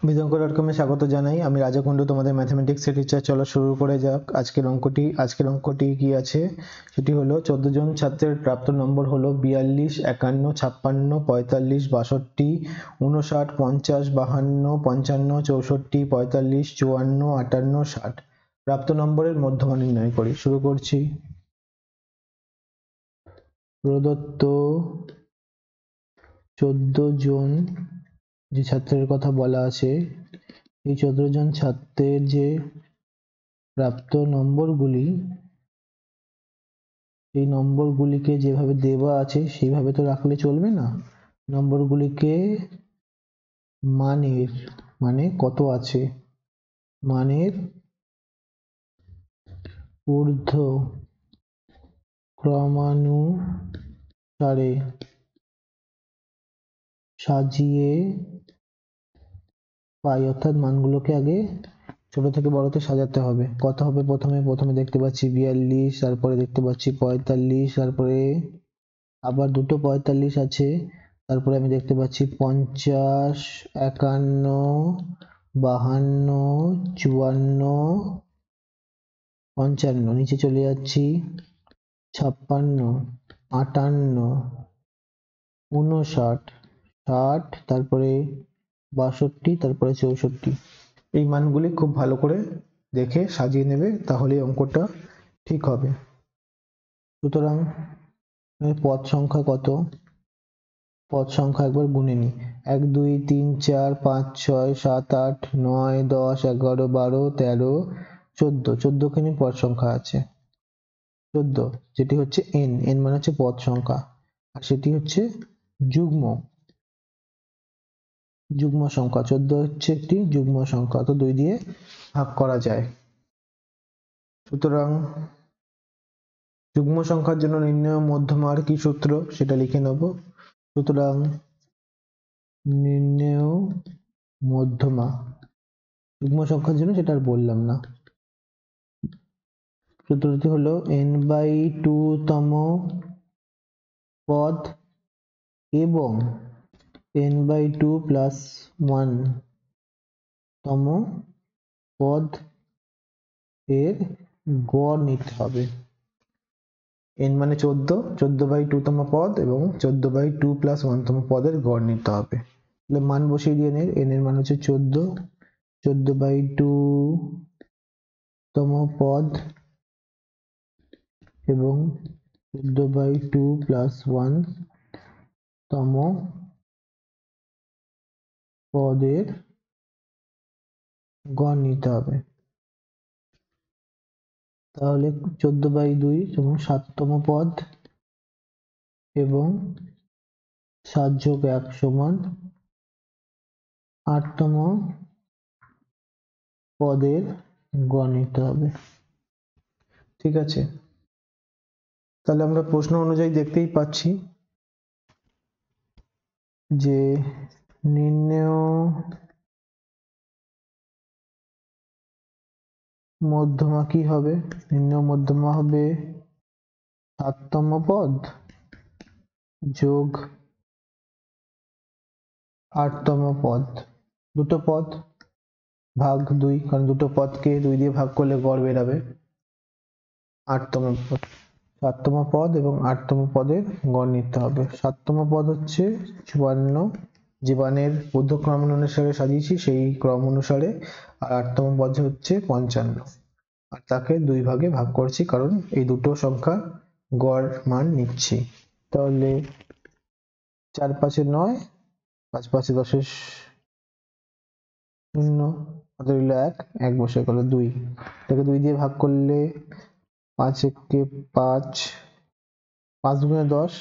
বিজ্ঞান.com-এ স্বাগত জানাই। আমি রাজা কুণ্ডু, তোমাদের ম্যাথমেটিক্সের টিচার। চলো শুরু করে যাক আজকের অঙ্কটি কি আছে সেটি হলো 14 জন ছাত্রের প্রাপ্ত নম্বর হলো 42, 51, 56, 45, 62, 59, 50, 52, 55, 64, 45, 54, 58, 60। প্রাপ্ত নম্বরের মধ্যমা নির্ণয় করি। শুরু করছি। প্রদত্ত 14 জন যে ছাত্রের কথা বলা আছে, এই 14 জন ছাত্রের যে প্রাপ্ত নম্বরগুলি, এই নম্বরগুলিকে যেভাবে দেওয়া আছে সেইভাবে তো রাখলে চলবে না। নম্বরগুলিকে মানের, মানে কত আছে, মানের ঊর্ধ্ব ক্রমানুসারে সাজিয়ে পাই, অর্থাৎ মানগুলোকে আগে ছোট থেকে বড়তে সাজাতে হবে। কত হবে? প্রথমে দেখতে পাচ্ছি 42, তারপরে দেখতে পাচ্ছি 45, তারপরে আবার দুটো 45 আছে, তারপরে আমি দেখতে পাচ্ছি 50, 51, 52, 54, 55। নিচে চলে যাচ্ছি 56, 58, 59, 60, তারপরে 62, তারপরে 64। এই মানগুলি খুব ভালো করে দেখে সাজিয়ে নেবে, তাহলে অঙ্কটা ঠিক হবে। সুতরাং পদ সংখ্যা কত? পদ সংখ্যা একবার গুনে নি। 1, 2, 3, 4, 5, 6, 7, 8, 9, 10, 11, 12, 13, 14। 14 খানি পদ সংখ্যা আছে। 14 যেটি হচ্ছে n মানে হচ্ছে পদ সংখ্যা, আর সেটি হচ্ছে যুগ্ম সংখ্যা। 14 হচ্ছে একটি যুগ্ম সংখ্যা, তো 2 দিয়ে ভাগ করা যায়। সুতরাং যুগ্ম সংখ্যার জন্য নির্ণেয় মধ্যমার কি সূত্র সেটা লিখে নেব। সুতরাং নির্ণেয় মধ্যমা যুগ্ম সংখ্যার জন্য, সেটা আর বললাম না। সূত্রটি হলো n/2 তম পদ এবং n/2 + 1 তম পদ এর গড় নিতে হবে। n মানে 14, 14/2 তম পদ এবং 14/2 + 1 তম পদের গড় নিতে হবে। তাহলে মান বসিয়ে দিয়ে নে। n এর মান হচ্ছে 14, 14/2 তম পদ এবং 14/2 + 1 তম পদের গড় নিতে হবে। তাহলে 14/2 এবং 7 তম পদ এবং 7 + 1 = 8 তম পদের গড় নিতে হবে। ঠিক আছে, তাহলে আমরা প্রশ্ন অনুযায়ী দেখতেই পাচ্ছি যে নির্ণেয় মধ্যমা কি হবে? নির্ণেয় মধ্যমা হবে 7 তম পদ যোগ 8 তম পদ, দুটো পদ ভাগ 2, কারণ দুটো পদকে 2 দিয়ে ভাগ করলে গড় বেরাবে। 8 তম পদ, 7 তম পদ এবং 8 তম পদের গড় নিতে হবে। 7 তম পদ হচ্ছে 54, যে মানের ঊর্ধ্বক্রম অনুসারে সাজিয়েছি সেই ক্রম অনুসারে, আর 8 তম পদ হচ্ছে 55, আর তাকে 2 ভাগে ভাগ করছি কারণ এই দুটো সংখ্যা গড় মান নিচ্ছি। তাহলে 4 × 5 = 9, 5 × 5 = 10 0, কত রইল 1, 1 বসে গেল 2। এটাকে 2 দিয়ে ভাগ করলে 5 × 1 = 5, 5 × 2 = 10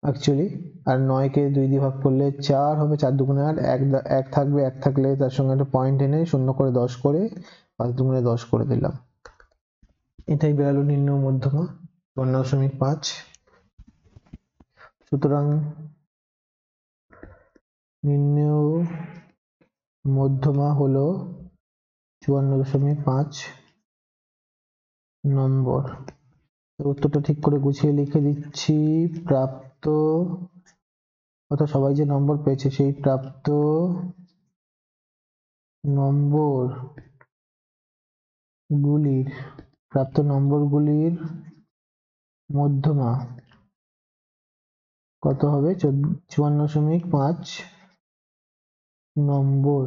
অ্যাকচুয়ালি, আর 9 কে 2 দিয়ে ভাগ করলে 4 হবে, 4 × 2 = 8, 1 থাকবে, 1 থাকলে তার সঙ্গে একটা পয়েন্ট এনে 0 করে 10 করে 5 × 2 = 10 করে দিলাম। এটাই বেরালো নির্ণেয় মধ্যমা 54.5। সুতরাং নির্ণেয় মধ্যমা হলো 54.5 নম্বর। উত্তরটা ঠিক করে গুছিয়ে লিখে দিচ্ছি। প্রাপ্ত, অর্থাৎ সবাই যে নম্বর পেয়েছে সেই প্রাপ্ত নম্বর গুলির প্রাপ্ত নম্বরগুলির মধ্যমা কত হবে? 54.5 নম্বর।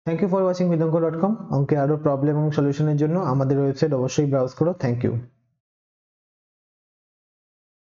থ্যাংক ইউ ফর ওয়াচিং বিদঙ্গ.com। অঙ্কের আরো প্রবলেম এবং সলিউশনের জন্য আমাদের ওয়েবসাইট অবশ্যই ব্রাউজ করো। Thank you.